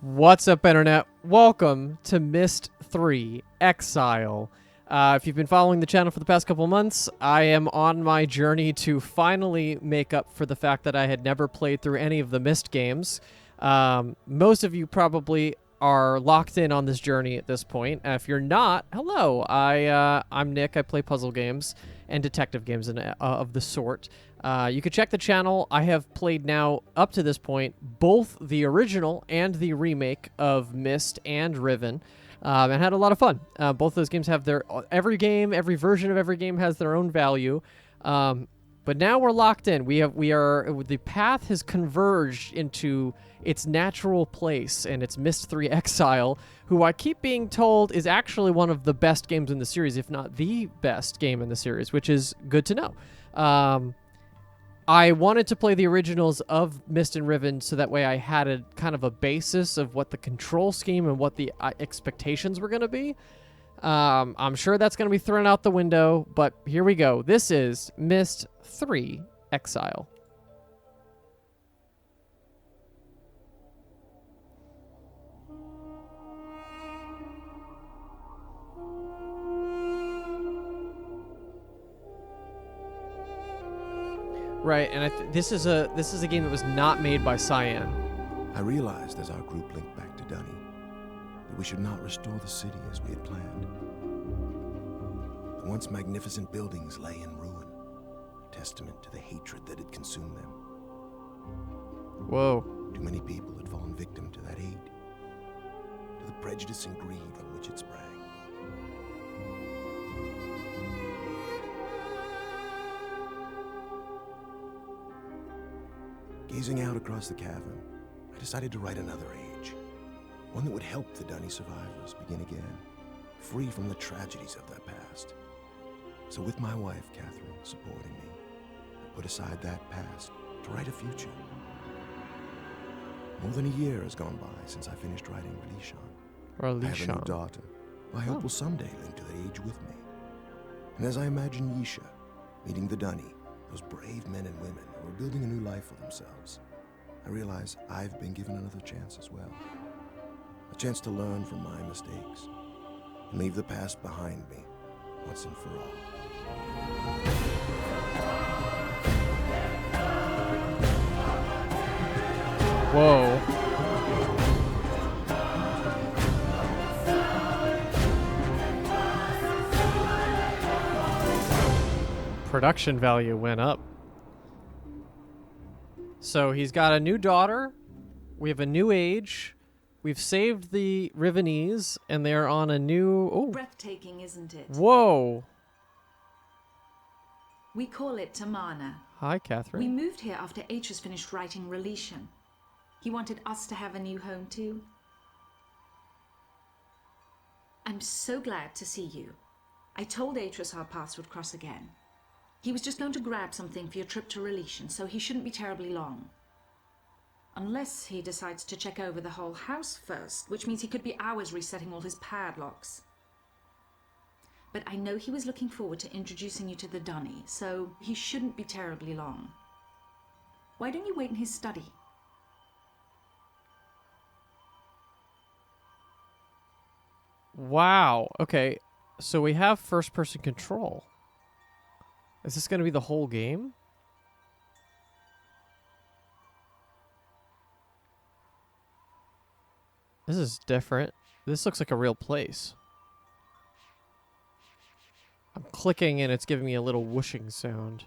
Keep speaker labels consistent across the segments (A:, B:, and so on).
A: What's up, Internet? Welcome to Myst 3 Exile. If you've been following the channel for the past couple months, I am on my journey to finally make up for the fact that I had never played through any of the Myst games. Most of you probably are locked in on this journey at this point. If you're not, hello. I'm Nick. I play puzzle games and detective games of the sort. You can check the channel. I have played now, up to this point, both the original and the remake of Myst and Riven, and had a lot of fun. Both those games have every version of every game has their own value. But now we're locked in. The path has converged into its natural place, and it's Myst 3 Exile, who I keep being told is actually one of the best games in the series, if not the best game in the series, which is good to know. I wanted to play the originals of Myst and Riven so that way I had a kind of a basis of what the control scheme and what the expectations were going to be. I'm sure that's going to be thrown out the window, but here we go. This is Myst 3 Exile. Right, and this is a game that was not made by Cyan.
B: I realized as our group linked back to Dunny that we should not restore the city as we had planned. The once magnificent buildings lay in ruin, a testament to the hatred that had consumed them.
A: Whoa.
B: Too many people had fallen victim to that hate, to the prejudice and greed from which it sprang. Gazing out across the cavern, I decided to write another age. One that would help the Dunny survivors begin again, free from the tragedies of their past. So with my wife, Catherine, supporting me, I put aside that past to write a future. More than a year has gone by since I finished writing Relishan. I have a new daughter, who I hope will someday link to that age with me. And as I imagine Yisha meeting the Dunny, those brave men and women who are building a new life for themselves, I realize I've been given another chance as well. A chance to learn from my mistakes and leave the past behind me once and for all.
A: Whoa. Production value went up. So he's got a new daughter. We have a new age. We've saved the Rivenese, and they're on a new... Oh.
C: Breathtaking, isn't it?
A: Whoa.
C: We call it Tamana.
A: Hi, Catherine.
C: We moved here after Atrus finished writing Relishan. He wanted us to have a new home too. I'm so glad to see you. I told Atrus our paths would cross again. He was just going to grab something for your trip to Relishan, so he shouldn't be terribly long. Unless he decides to check over the whole house first, which means he could be hours resetting all his padlocks. But I know he was looking forward to introducing you to the Dunny, so he shouldn't be terribly long. Why don't you wait in his study?
A: Wow. Okay. So we have first-person control. Is this going to be the whole game? This is different. This looks like a real place. I'm clicking and it's giving me a little whooshing sound.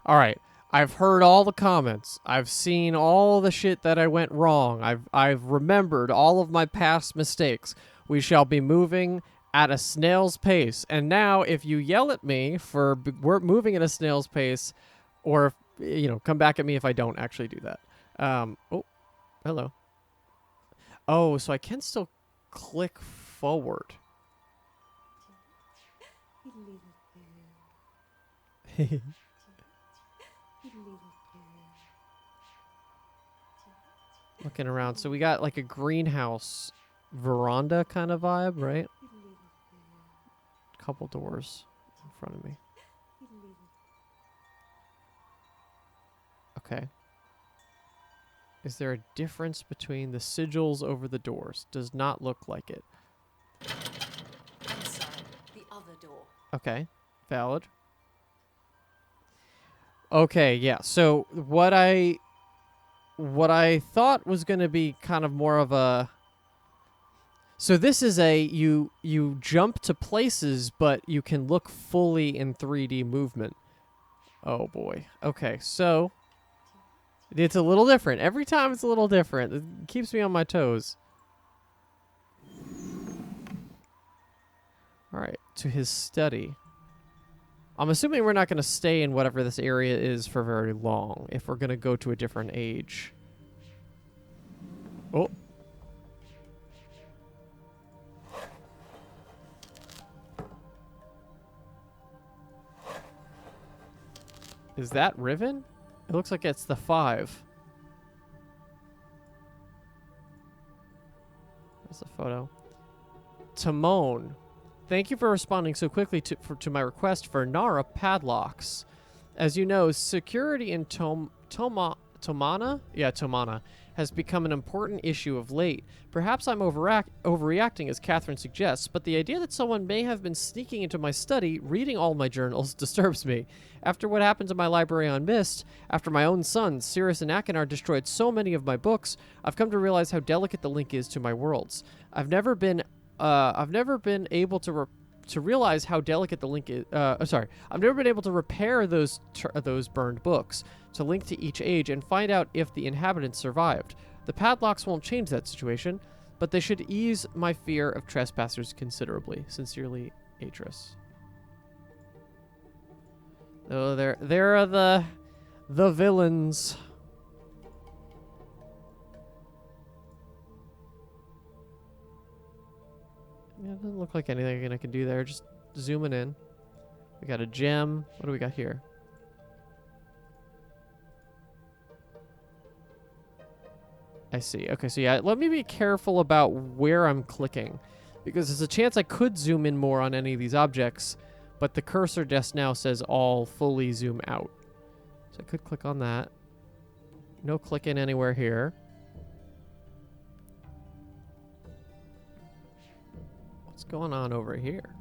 A: All right. I've heard all the comments. I've seen all the shit that I went wrong. I've remembered all of my past mistakes. We shall be moving at a snail's pace. And now if you yell at me for we're moving at a snail's pace, or, come back at me if I don't actually do that. Oh, hello. Oh, so I can still click forward. Looking around. So we got like a greenhouse veranda kind of vibe, right? Couple doors in front of me. Okay. Is there a difference between the sigils over the doors? Does not look like it.
C: I'm sorry. The other door.
A: Okay. Valid. Okay, yeah. So what I thought was going to be kind of more of a... So this is a, you jump to places, but you can look fully in 3D movement. Oh boy. Okay, so it's a little different. Every time it's a little different. It keeps me on my toes. All right, to his study. I'm assuming we're not going to stay in whatever this area is for very long if we're going to go to a different age. Oh. Is that Riven? It looks like it's the 5. There's the photo. Timon. Thank you for responding so quickly to my request for Nara padlocks. As you know, security in Tomana? Yeah, Tomana has become an important issue of late. Perhaps I'm overreacting, as Catherine suggests, but the idea that someone may have been sneaking into my study, reading all my journals, disturbs me. After what happened to my library on Myst, after my own sons, Sirius and Akinar, destroyed so many of my books, I've come to realize how delicate the link is to my worlds. I've never been able to realize how delicate the link is. I've never been able to repair those burned books, to link to each age and find out if the inhabitants survived. The padlocks won't change that situation, but they should ease my fear of trespassers considerably. Sincerely, Atrus. Oh, there are the villains. Yeah, it doesn't look like anything I can do there. Just zooming in. We got a gem. What do we got here? I see. Okay, so yeah, let me be careful about where I'm clicking, because there's a chance I could zoom in more on any of these objects, but the cursor just now says all fully zoom out. So I could click on that. No clicking anywhere here. What's going on over here?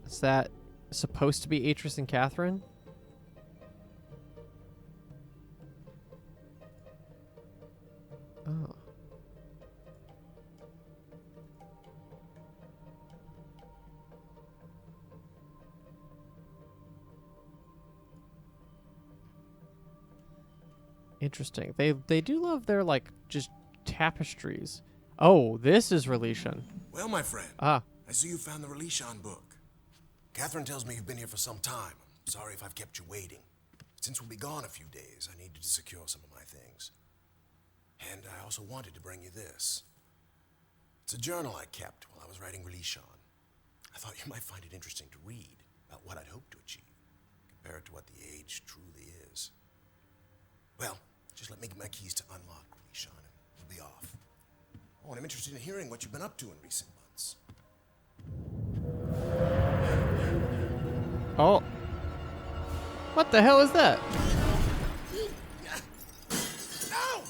A: Is that supposed to be Atrus and Catherine? Oh. Interesting. They do love their, like, just tapestries. Oh, this is Relishan.
B: Well, my friend.
A: Ah.
B: I see you found the Relishan book. Catherine tells me you've been here for some time. I'm sorry if I've kept you waiting. Since we'll be gone a few days, I needed to secure some of my things. And I also wanted to bring you this. It's a journal I kept while I was writing Relishan. I thought you might find it interesting to read about what I'd hoped to achieve, compared to what the age truly is. Well, just let me get my keys to unlock Relishan, and we'll be off. Oh, and I'm interested in hearing what you've been up to in recent months.
A: Oh. What the hell is that?
B: No!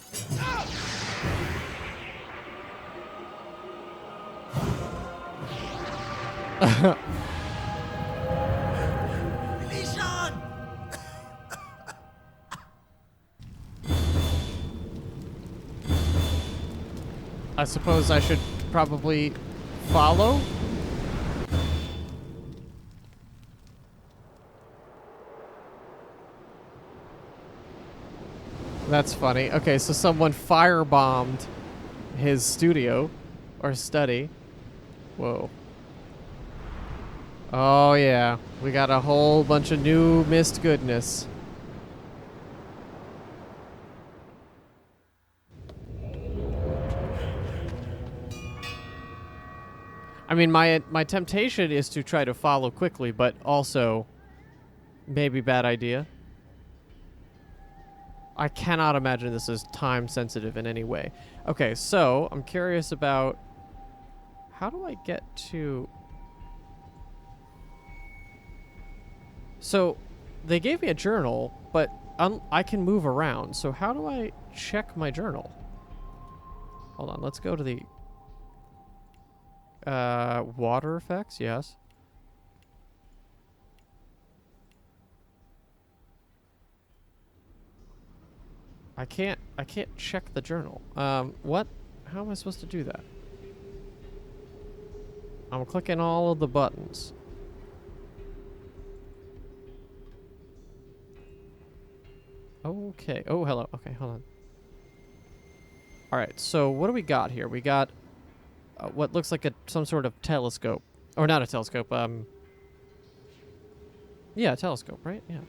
B: No! Relishan!
A: I suppose I should probably follow? That's funny. Okay, so someone firebombed his studio or study. Whoa. Oh yeah, we got a whole bunch of new Myst goodness. I mean, my temptation is to try to follow quickly, but also maybe bad idea. I cannot imagine this is time sensitive in any way. Okay, so I'm curious about how do I get to... So, they gave me a journal, but I can move around. So how do I check my journal? Hold on, let's go to the... water effects, yes. I can't check the journal. What? How am I supposed to do that? I'm clicking all of the buttons. Okay. Oh, hello. Okay, hold on. Alright, so what do we got here? We got what looks like some sort of telescope. Or not a telescope, yeah, a telescope, right? Yeah.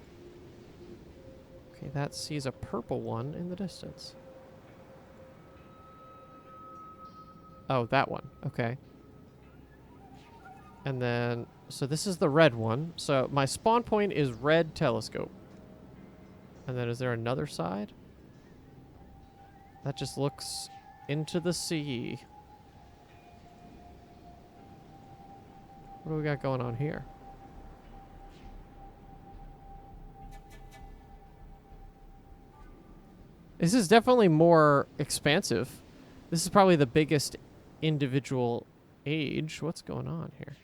A: Okay, that sees a purple one in the distance. Oh, that one. Okay. And then, so this is the red one. So my spawn point is red telescope. And then is there another side? That just looks into the sea. What do we got going on here? This is definitely more expansive. This is probably the biggest individual age. What's going on here?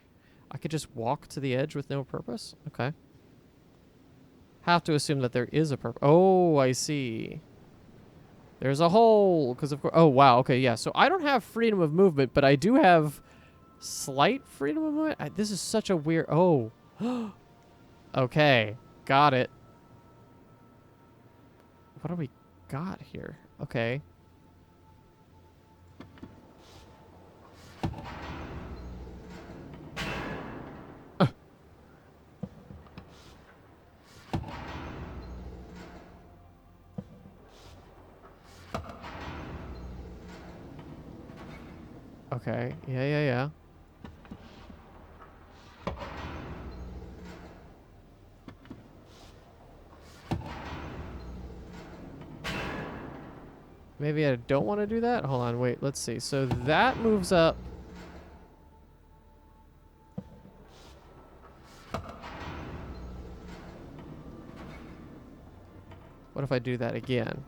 A: I could just walk to the edge with no purpose? Okay. Have to assume that there is a purpose. Oh, I see. There's a hole, because of course... Oh, wow. Okay, yeah. So I don't have freedom of movement, but I do have slight freedom of movement. This is such a weird... Oh. Okay. Got it. What do we got here? Okay. Okay. Yeah. Maybe I don't want to do that? Hold on, wait, let's see. So that moves up. What if I do that again?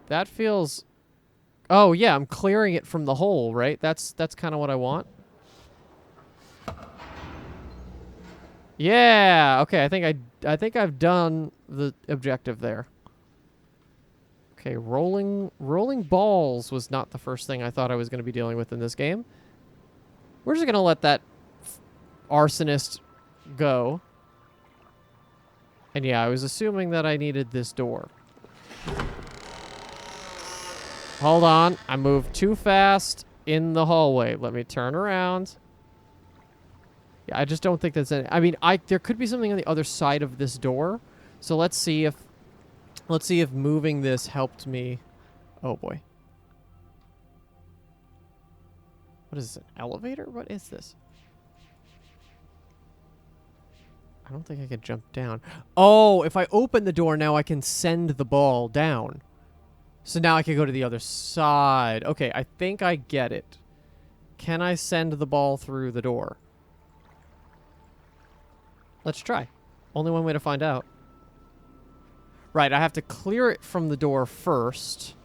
A: That feels... Oh, yeah, I'm clearing it from the hole, right? That's kind of what I want. Yeah, okay, I think I've done the objective there. Okay, rolling balls was not the first thing I thought I was going to be dealing with in this game. We're just going to let that arsonist go. And yeah, I was assuming that I needed this door. Hold on. I moved too fast in the hallway. Let me turn around. Yeah, I just don't think that's any... I mean, there could be something on the other side of this door. So let's see if moving this helped me. Oh boy. What is this, an elevator? What is this? I don't think I can jump down. Oh, if I open the door now, I can send the ball down. So now I can go to the other side. Okay, I think I get it. Can I send the ball through the door? Let's try. Only one way to find out. Right, I have to clear it from the door first.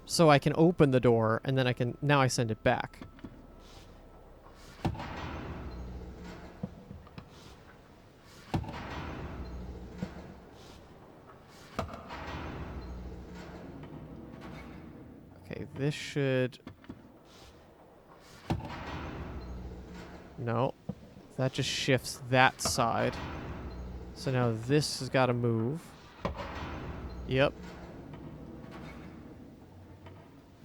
A: So I can open the door, and then I can... Now I send it back. Okay, this should... No. That just shifts that side. So now this has got to move. Yep.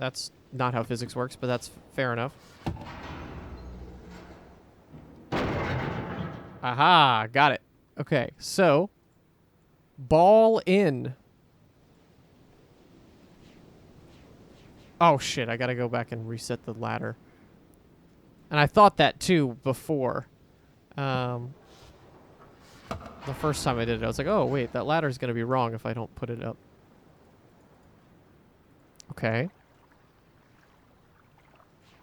A: That's not how physics works, but that's fair enough. Aha! Got it. Okay, so... Ball in. Oh shit, I gotta go back and reset the ladder. And I thought that too before. the first time I did it, I was like, oh, wait, that ladder's going to be wrong if I don't put it up. Okay.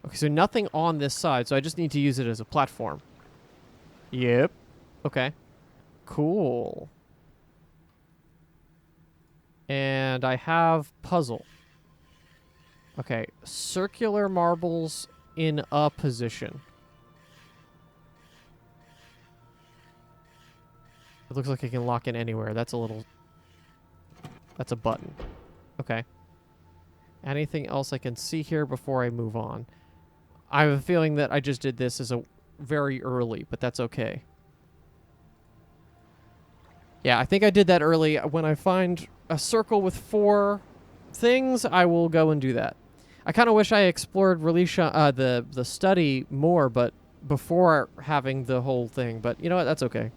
A: Okay, so nothing on this side, so I just need to use it as a platform. Yep. Okay. Cool. And I have puzzle. Okay, circular marbles in a position. It looks like I can lock in anywhere. That's a button. Okay. Anything else I can see here before I move on? I have a feeling that I just did this as a very early, but that's okay. Yeah, I think I did that early. When I find a circle with 4 things, I will go and do that. I kind of wish I explored Relisha, the study more, but before having the whole thing. But you know what? That's okay.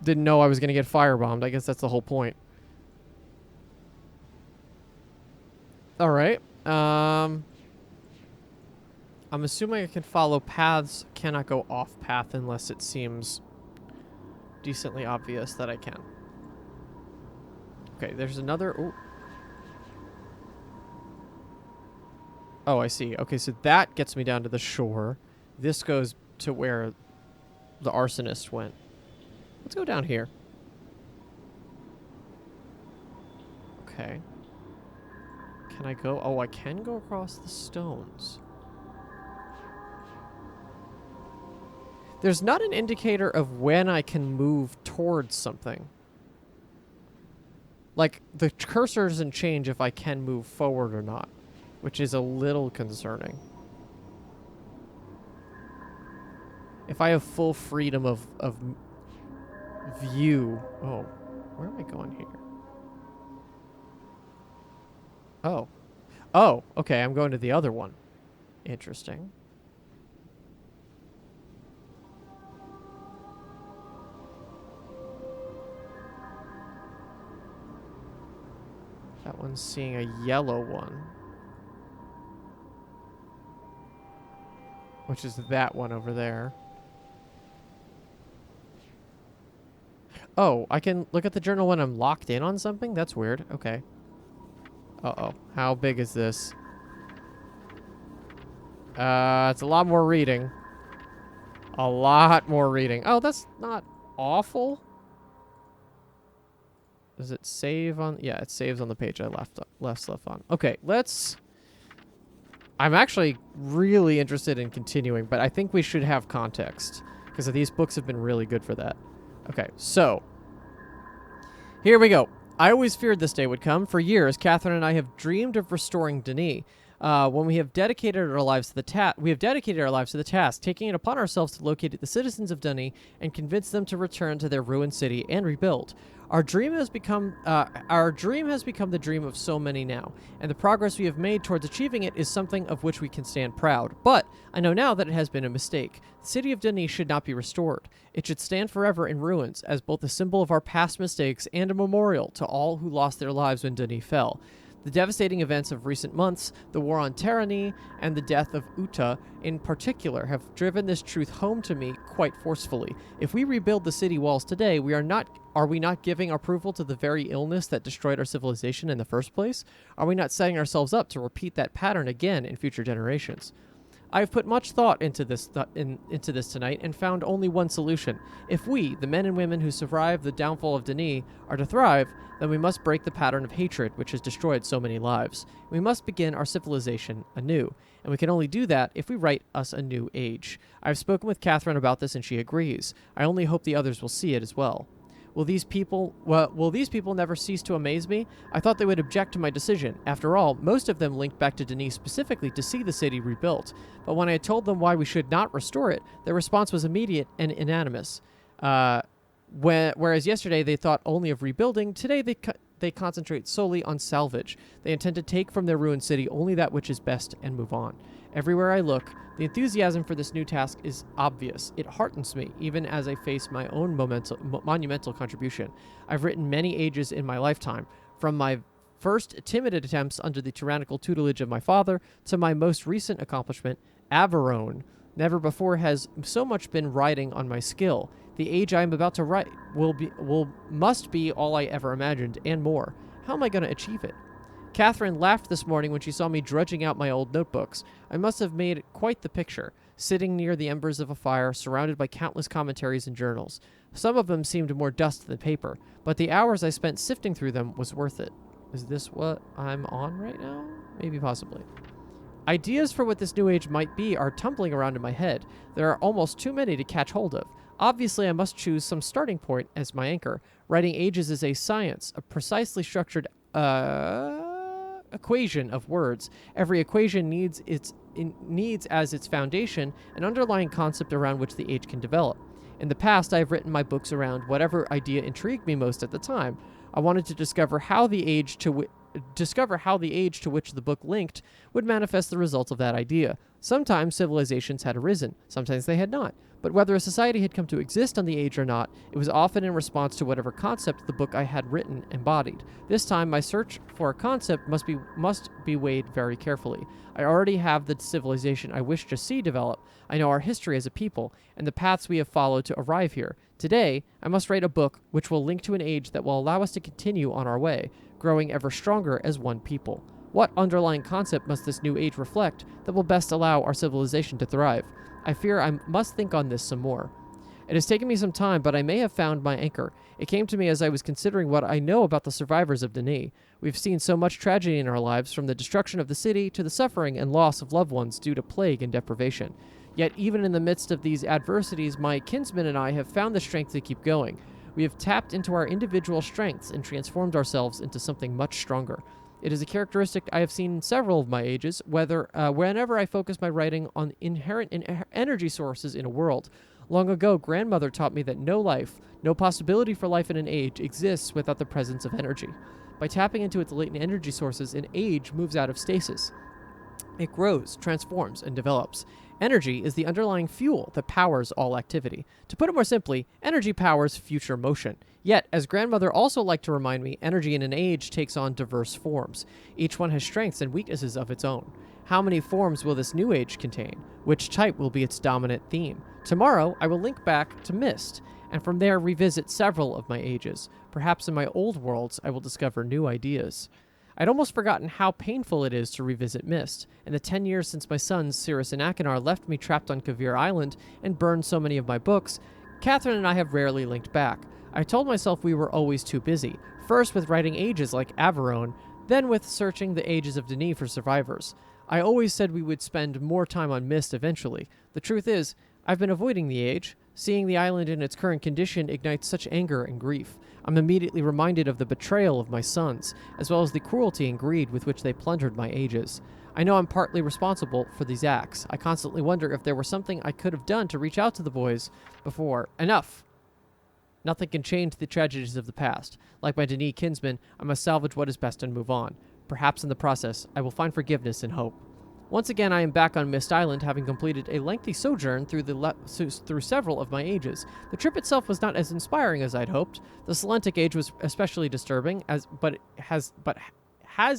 A: Didn't know I was going to get firebombed. I guess that's the whole point. All right. I'm assuming I can follow paths. Cannot go off path unless it seems decently obvious that I can. Okay, there's another... Ooh. Oh, I see. Okay, so that gets me down to the shore. This goes to where the arsonist went. Let's go down here. Okay. Can I go? Oh, I can go across the stones. There's not an indicator of when I can move towards something. Like, the cursor doesn't change if I can move forward or not, which is a little concerning. If I have full freedom of view... Oh, where am I going here? Oh. Oh, okay, I'm going to the other one. Interesting. That one's seeing a yellow one. Which is that one over there. Oh, I can look at the journal when I'm locked in on something? That's weird. Okay. Uh-oh. How big is this? It's a lot more reading. A lot more reading. Oh, that's not awful. Does it save on... Yeah, it saves on the page I left stuff on. Okay, let's... I'm actually really interested in continuing, but I think we should have context, because these books have been really good for that. Okay, so... Here we go. I always feared this day would come. For years, Catherine and I have dreamed of restoring Denis. When we have dedicated our lives to the task, taking it upon ourselves to locate the citizens of Denis and convince them to return to their ruined city and rebuild. Our dream has become the dream of so many now, and the progress we have made towards achieving it is something of which we can stand proud. But I know now that it has been a mistake. The city of Denis should not be restored. It should stand forever in ruins, as both a symbol of our past mistakes and a memorial to all who lost their lives when Denis fell. The devastating events of recent months, the war on Tyranny, and the death of Uta in particular have driven this truth home to me quite forcefully. If we rebuild the city walls today, are we not giving approval to the very illness that destroyed our civilization in the first place? Are we not setting ourselves up to repeat that pattern again in future generations? I have put much thought into this tonight and found only one solution. If we, the men and women who survived the downfall of Denis, are to thrive, then we must break the pattern of hatred which has destroyed so many lives. We must begin our civilization anew, and we can only do that if we write us a new age. I have spoken with Catherine about this and she agrees. I only hope the others will see it as well. Will these people never cease to amaze me? I thought they would object to my decision. After all, most of them linked back to Denis specifically to see the city rebuilt. But when I had told them why we should not restore it, their response was immediate and unanimous. Whereas yesterday they thought only of rebuilding, today they concentrate solely on salvage. They intend to take from their ruined city only that which is best and move on. Everywhere I look, the enthusiasm for this new task is obvious. It heartens me, even as I face my own monumental contribution. I've written many ages in my lifetime, from my first timid attempts under the tyrannical tutelage of my father to my most recent accomplishment, Averone, Never before has so much been riding on my skill. The age I am about to write must be all I ever imagined, and more. How am I going to achieve it? Catherine laughed this morning when she saw me drudging out my old notebooks. I must have made quite the picture, sitting near the embers of a fire, surrounded by countless commentaries and journals. Some of them seemed more dust than paper, but the hours I spent sifting through them was worth it. Is this what I'm on right now? Maybe, possibly. Ideas for what this new age might be are tumbling around in my head. There are almost too many to catch hold of. Obviously, I must choose some starting point as my anchor. Writing ages is a science, a precisely structured equation of words. Every equation needs as its foundation an underlying concept around which the age can develop. In the past, I have written my books around whatever idea intrigued me most at the time. I wanted to discover how the age to which the book linked would manifest the results of that idea. Sometimes civilizations had arisen, sometimes they had not. But whether a society had come to exist on the age or not, it was often in response to whatever concept the book I had written embodied. This time, my search for a concept must be weighed very carefully. I already have the civilization I wish to see develop. I know our history as a people, and the paths we have followed to arrive here. Today, I must write a book which will link to an age that will allow us to continue on our way, growing ever stronger as one people. What underlying concept must this new age reflect that will best allow our civilization to thrive? I fear I must think on this some more. It has taken me some time, but I may have found my anchor. It came to me as I was considering what I know about the survivors of Denis. We've seen so much tragedy in our lives, from the destruction of the city to the suffering and loss of loved ones due to plague and deprivation. Yet even in the midst of these adversities, my kinsman and I have found the strength to keep going. We have tapped into our individual strengths and transformed ourselves into something much stronger. It is a characteristic I have seen in several of my ages, whenever I focus my writing on inherent energy sources in a world. Long ago, grandmother taught me that no life, no possibility for life in an age, exists without the presence of energy. By tapping into its latent energy sources, an age moves out of stasis. It grows, transforms, and develops. Energy is the underlying fuel that powers all activity. To put it more simply, energy powers future motion. Yet, as grandmother also liked to remind me, energy in an age takes on diverse forms. Each one has strengths and weaknesses of its own. How many forms will this new age contain? Which type will be its dominant theme? Tomorrow, I will link back to Myst, and from there revisit several of my ages. Perhaps in my old worlds, I will discover new ideas. I'd almost forgotten how painful it is to revisit Myst. In the 10 years since my sons, Cirrus and Akinar, left me trapped on Kavir Island and burned so many of my books, Catherine and I have rarely linked back. I told myself we were always too busy, first with writing ages like Averone, then with searching the ages of Denis for survivors. I always said we would spend more time on Myst eventually. The truth is, I've been avoiding the age. Seeing the island in its current condition ignites such anger and grief. I'm immediately reminded of the betrayal of my sons, as well as the cruelty and greed with which they plundered my ages. I know I'm partly responsible for these acts. I constantly wonder if there were something I could have done to reach out to the boys before. Enough! Nothing can change the tragedies of the past. Like my Denis kinsman, I must salvage what is best and move on. Perhaps in the process, I will find forgiveness and hope. Once again, I am back on Myst Island, having completed a lengthy sojourn through several of my ages. The trip itself was not as inspiring as I'd hoped. The Selentic age was especially disturbing, but has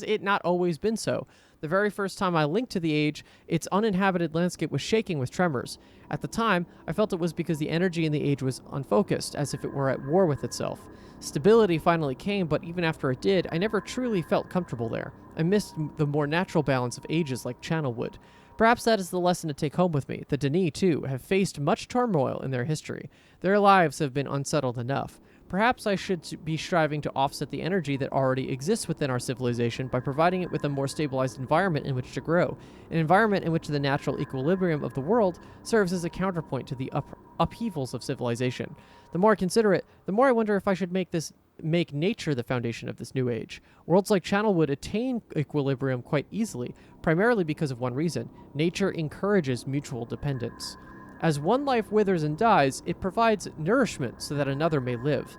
A: it not always been so? The very first time I linked to the age, its uninhabited landscape was shaking with tremors. At the time, I felt it was because the energy in the age was unfocused, as if it were at war with itself. Stability finally came, but even after it did, I never truly felt comfortable there. I missed the more natural balance of ages like Channelwood. Perhaps that is the lesson to take home with me. The Denis, too, have faced much turmoil in their history. Their lives have been unsettled enough. Perhaps I should be striving to offset the energy that already exists within our civilization by providing it with a more stabilized environment in which to grow, an environment in which the natural equilibrium of the world serves as a counterpoint to the upheavals of civilization. The more I consider it, the more I wonder if I should make nature the foundation of this new age. Worlds like Channelwood attain equilibrium quite easily, primarily because of one reason: nature encourages mutual dependence. As one life withers and dies, it provides nourishment so that another may live.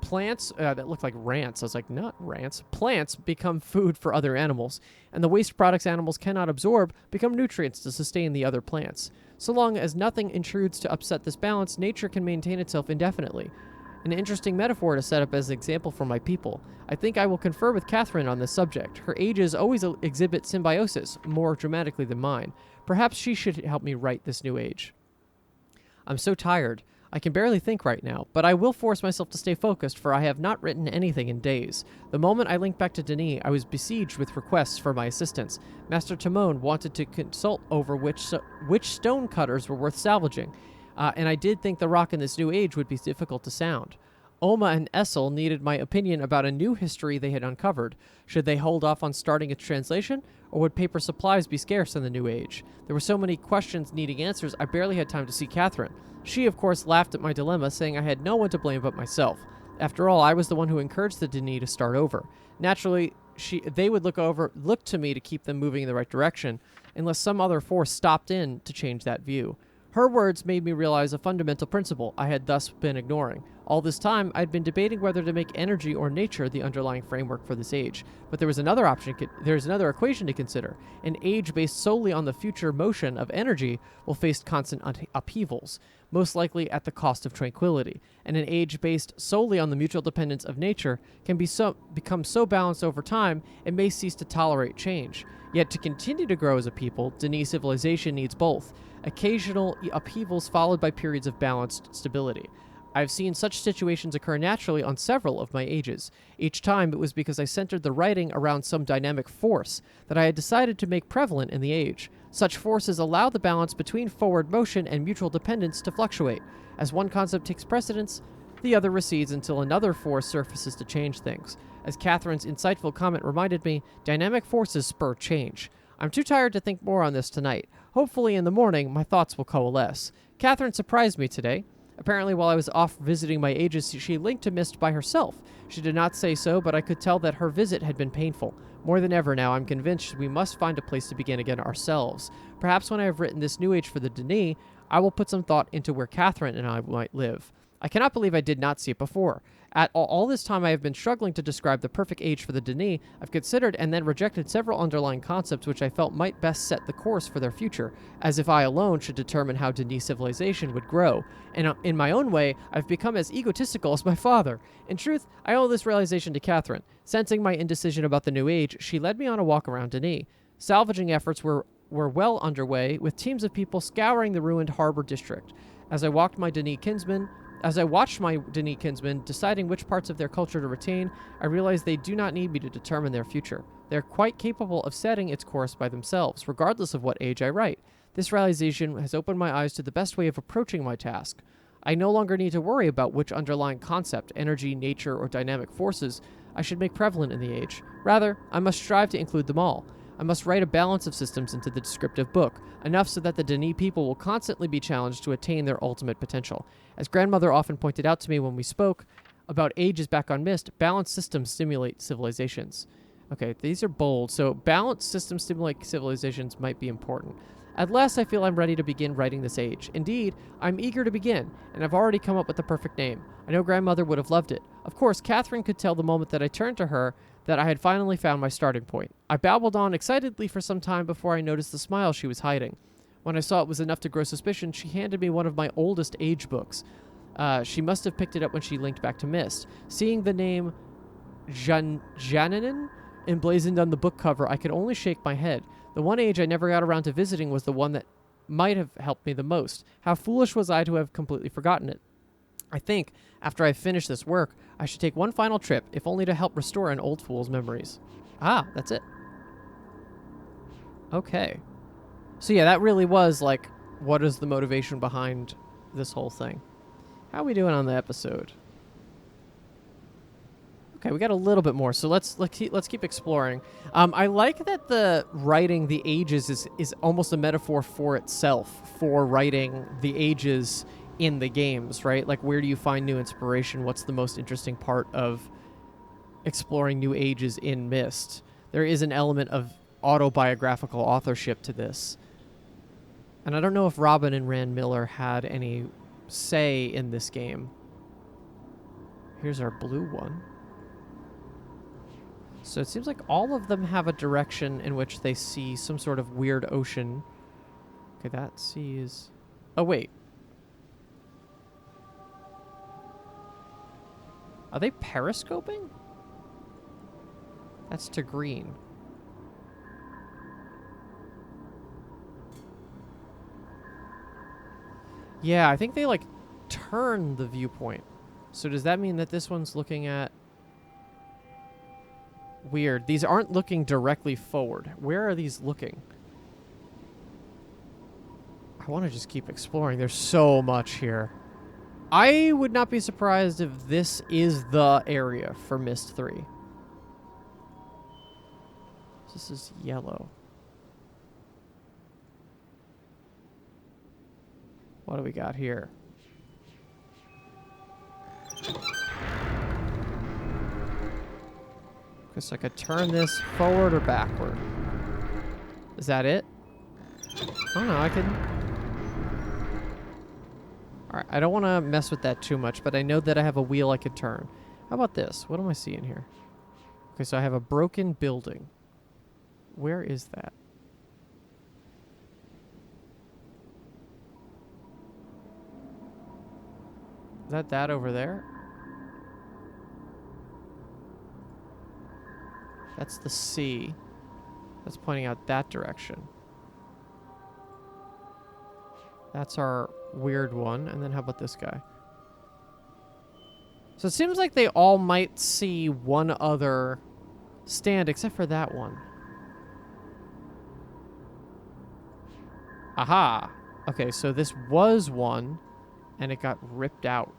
A: Plants, that looked like rants. I was like, not rants. Plants become food for other animals, and the waste products animals cannot absorb become nutrients to sustain the other plants. So long as nothing intrudes to upset this balance, nature can maintain itself indefinitely. An interesting metaphor to set up as an example for my people. I think I will confer with Catherine on this subject. Her ages always exhibit symbiosis, more dramatically than mine. Perhaps she should help me write this new age. I'm so tired. I can barely think right now, but I will force myself to stay focused, for I have not written anything in days. The moment I linked back to Denis, I was besieged with requests for my assistance. Master Timon wanted to consult over which stone cutters were worth salvaging, and I did think the rock in this new age would be difficult to sound. Oma and Exile needed my opinion about a new history they had uncovered. Should they hold off on starting its translation, or would paper supplies be scarce in the new age? There were so many questions needing answers, I barely had time to see Catherine. She, of course, laughed at my dilemma, saying I had no one to blame but myself. After all, I was the one who encouraged the Denis to start over. Naturally, they would look to me to keep them moving in the right direction, unless some other force stopped in to change that view. Her words made me realize a fundamental principle I had thus been ignoring. All this time, I'd been debating whether to make energy or nature the underlying framework for this age. But there was another equation to consider. An age based solely on the future motion of energy will face constant upheavals, most likely at the cost of tranquility. And an age based solely on the mutual dependence of nature can become so balanced over time, it may cease to tolerate change. Yet to continue to grow as a people, Denis civilization needs both. Occasional upheavals followed by periods of balanced stability. I've seen such situations occur naturally on several of my ages. Each time it was because I centered the writing around some dynamic force that I had decided to make prevalent in the age. Such forces allow the balance between forward motion and mutual dependence to fluctuate. As one concept takes precedence, the other recedes until another force surfaces to change things. As Catherine's insightful comment reminded me, dynamic forces spur change. I'm too tired to think more on this tonight. Hopefully in the morning, my thoughts will coalesce. Catherine surprised me today. Apparently, while I was off visiting my ages, she linked to Myst by herself. She did not say so, but I could tell that her visit had been painful. More than ever now, I'm convinced we must find a place to begin again ourselves. Perhaps when I have written this new age for the Denis, I will put some thought into where Catherine and I might live. I cannot believe I did not see it before. At all this time I have been struggling to describe the perfect age for the Denis. I've considered and then rejected several underlying concepts which I felt might best set the course for their future, as if I alone should determine how Denis civilization would grow. And in my own way, I've become as egotistical as my father. In truth, I owe this realization to Catherine. Sensing my indecision about the new age, she led me on a walk around Denis. Salvaging efforts were well underway, with teams of people scouring the ruined harbor district. As I watched my Denis kinsmen deciding which parts of their culture to retain, I realized they do not need me to determine their future. They are quite capable of setting its course by themselves, regardless of what age I write. This realization has opened my eyes to the best way of approaching my task. I no longer need to worry about which underlying concept, energy, nature, or dynamic forces I should make prevalent in the age. Rather, I must strive to include them all. I must write a balance of systems into the descriptive book, enough so that the Denis people will constantly be challenged to attain their ultimate potential. As grandmother often pointed out to me when we spoke about ages back on Myst, balanced systems stimulate civilizations. Okay, these are bold, so balanced systems stimulate civilizations might be important. At last, I feel I'm ready to begin writing this age. Indeed, I'm eager to begin, and I've already come up with the perfect name. I know grandmother would have loved it. Of course, Catherine could tell the moment that I turned to her that I had finally found my starting point. I babbled on excitedly for some time before I noticed the smile she was hiding. When I saw it was enough to grow suspicion, she handed me one of my oldest age books. She must have picked it up when she linked back to Myst. Seeing the name Jananin emblazoned on the book cover, I could only shake my head. The one age I never got around to visiting was the one that might have helped me the most. How foolish was I to have completely forgotten it? I think, after I finish this work, I should take one final trip, if only to help restore an old fool's memories. Ah, that's it. Okay. So yeah, that really was, like, what is the motivation behind this whole thing? How are we doing on the episode? Okay, we got a little bit more, so let's keep exploring. I like that the writing the ages is almost a metaphor for itself, for writing the ages in the games, right? Like, where do you find new inspiration? What's the most interesting part of exploring new ages in Myst? There is an element of autobiographical authorship to this. And I don't know if Robin and Rand Miller had any say in this game. Here's our blue one. So it seems like all of them have a direction in which they see some sort of weird ocean. Okay, that sees... Oh, wait. Are they periscoping? That's to green. Yeah, I think they, like, turn the viewpoint. So does that mean that this one's looking at... Weird. These aren't looking directly forward. Where are these looking? I want to just keep exploring. There's so much here. I would not be surprised if this is the area for Myst 3. This is yellow. What do we got here? Guess I could turn this forward or backward. Is that it? Oh no, I can... Alright, I don't want to mess with that too much, but I know that I have a wheel I could turn. How about this? What am I seeing here? Okay, so I have a broken building. Where is that? Is that over there? That's the sea. That's pointing out that direction. That's our weird one. And then how about this guy? So it seems like they all might see one other stand, except for that one. Aha! Okay, so this was one, and it got ripped out.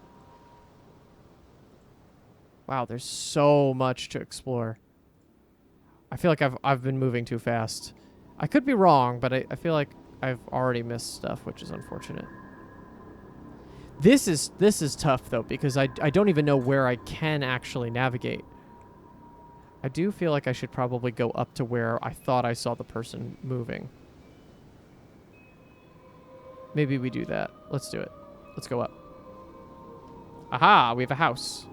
A: Wow, there's so much to explore. I feel like I've been moving too fast. I could be wrong, but I feel like I've already missed stuff, which is unfortunate. This is tough though, because I don't even know where I can actually navigate. I do feel like I should probably go up to where I thought I saw the person moving. Maybe we do that. Let's do it. Let's go up. Aha, we have a house.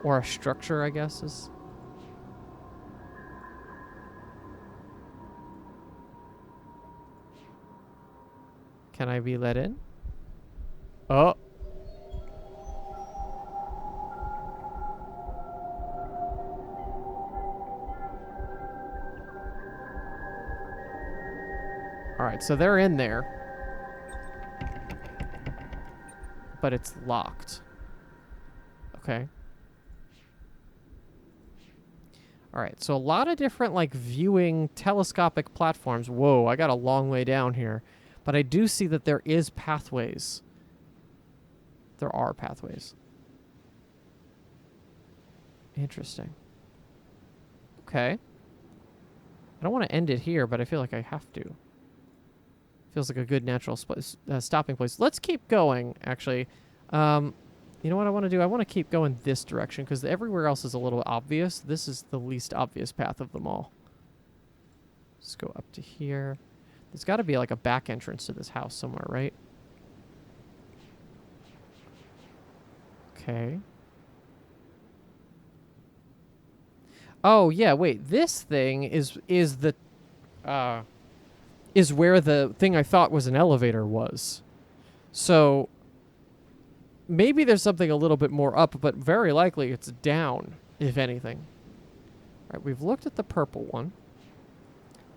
A: Or a structure, I guess is... Can I be let in? Oh. Alright, so they're in there. But it's locked. Okay. Alright, so a lot of different, like, viewing telescopic platforms. Whoa, I got a long way down here. But I do see that there is pathways. There are pathways. Interesting. Okay. I don't want to end it here, but I feel like I have to. Feels like a good natural stopping place. Let's keep going, actually. You know what I want to do? I want to keep going this direction, because everywhere else is a little obvious. This is the least obvious path of them all. Let's go up to here. There's got to be like a back entrance to this house somewhere, right? Okay. Oh, yeah, wait. This thing is where the thing I thought was an elevator was. So maybe there's something a little bit more up, but very likely it's down, if anything. All right, we've looked at the purple one.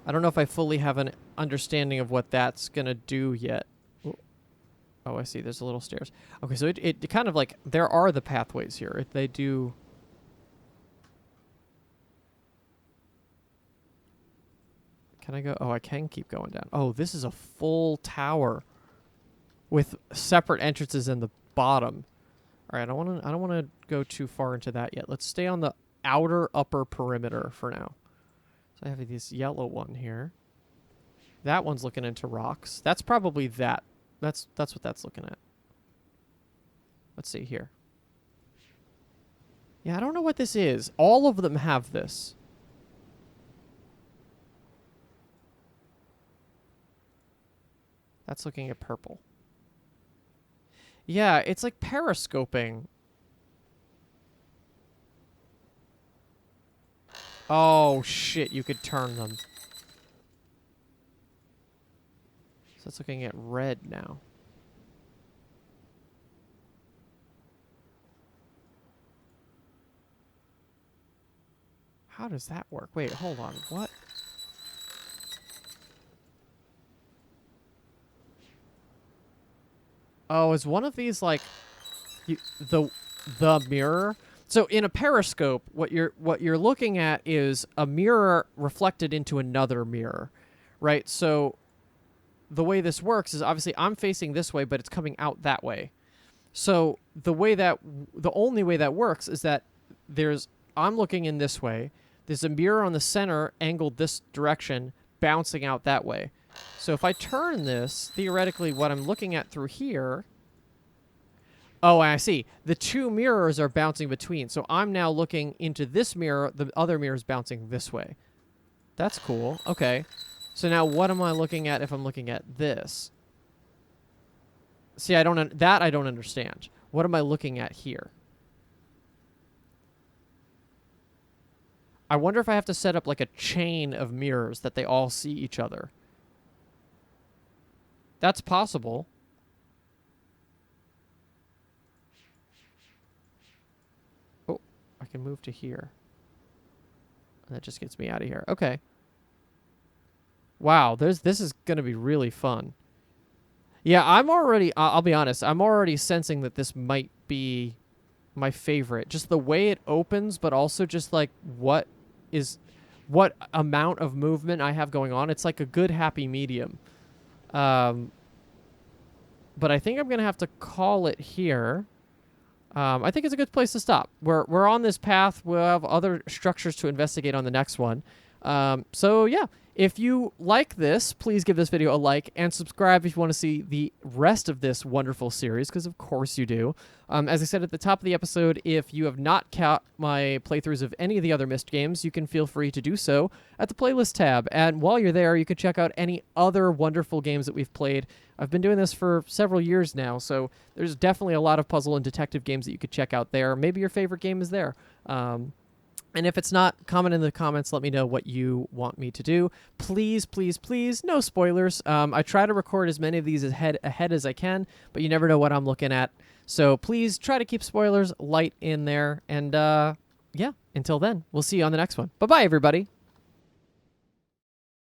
A: I don't know if I fully have an understanding of what that's going to do yet. Oh, I see. There's a little stairs. Okay, so it kind of like, there are the pathways here. They do... Can I go? Oh, I can keep going down. Oh, this is a full tower with separate entrances in the bottom. All right, I don't want to go too far into that yet. Let's stay on the outer upper perimeter for now. So I have this yellow one here. That one's looking into rocks. That's probably that. That's what that's looking at. Let's see here. Yeah, I don't know what this is. All of them have this. That's looking at purple. Yeah, it's like periscoping. Oh, shit, you could turn them. So it's looking at red now. How does that work? Wait, hold on. What? Oh, is one of these like the mirror? So in a periscope, what you're looking at is a mirror reflected into another mirror, right? So the way this works is obviously I'm facing this way, but it's coming out that way. So the only way that works is that I'm looking in this way. There's a mirror on the center angled this direction, bouncing out that way. So if I turn this, theoretically what I'm looking at through here... Oh, I see. The two mirrors are bouncing between. So I'm now looking into this mirror. The other mirror is bouncing this way. That's cool. Okay. So now what am I looking at if I'm looking at this? See, I don't understand. What am I looking at here? I wonder if I have to set up like a chain of mirrors that they all see each other. That's possible. Oh, I can move to here. And that just gets me out of here. Okay. Wow, this is going to be really fun. Yeah, I'll be honest, I'm already sensing that this might be my favorite. Just the way it opens, but also just like what amount of movement I have going on. It's like a good happy medium. But I think I'm going to have to call it here. I think it's a good place to stop. We're on this path. We'll have other structures to investigate on the next one. So yeah, if you like this, please give this video a like and subscribe if you want to see the rest of this wonderful series, because of course you do. As I said at the top of the episode, if you have not caught my playthroughs of any of the other Myst games, you can feel free to do so at the playlist tab. And while you're there, you can check out any other wonderful games that we've played. I've been doing this for several years now, so there's definitely a lot of puzzle and detective games that you could check out there. Maybe your favorite game is there. And if it's not, comment in the comments. Let me know what you want me to do. Please, please, please, no spoilers. I try to record as many of these ahead as I can, but you never know what I'm looking at. So please try to keep spoilers light in there. And yeah, until then, we'll see you on the next one. Bye-bye, everybody.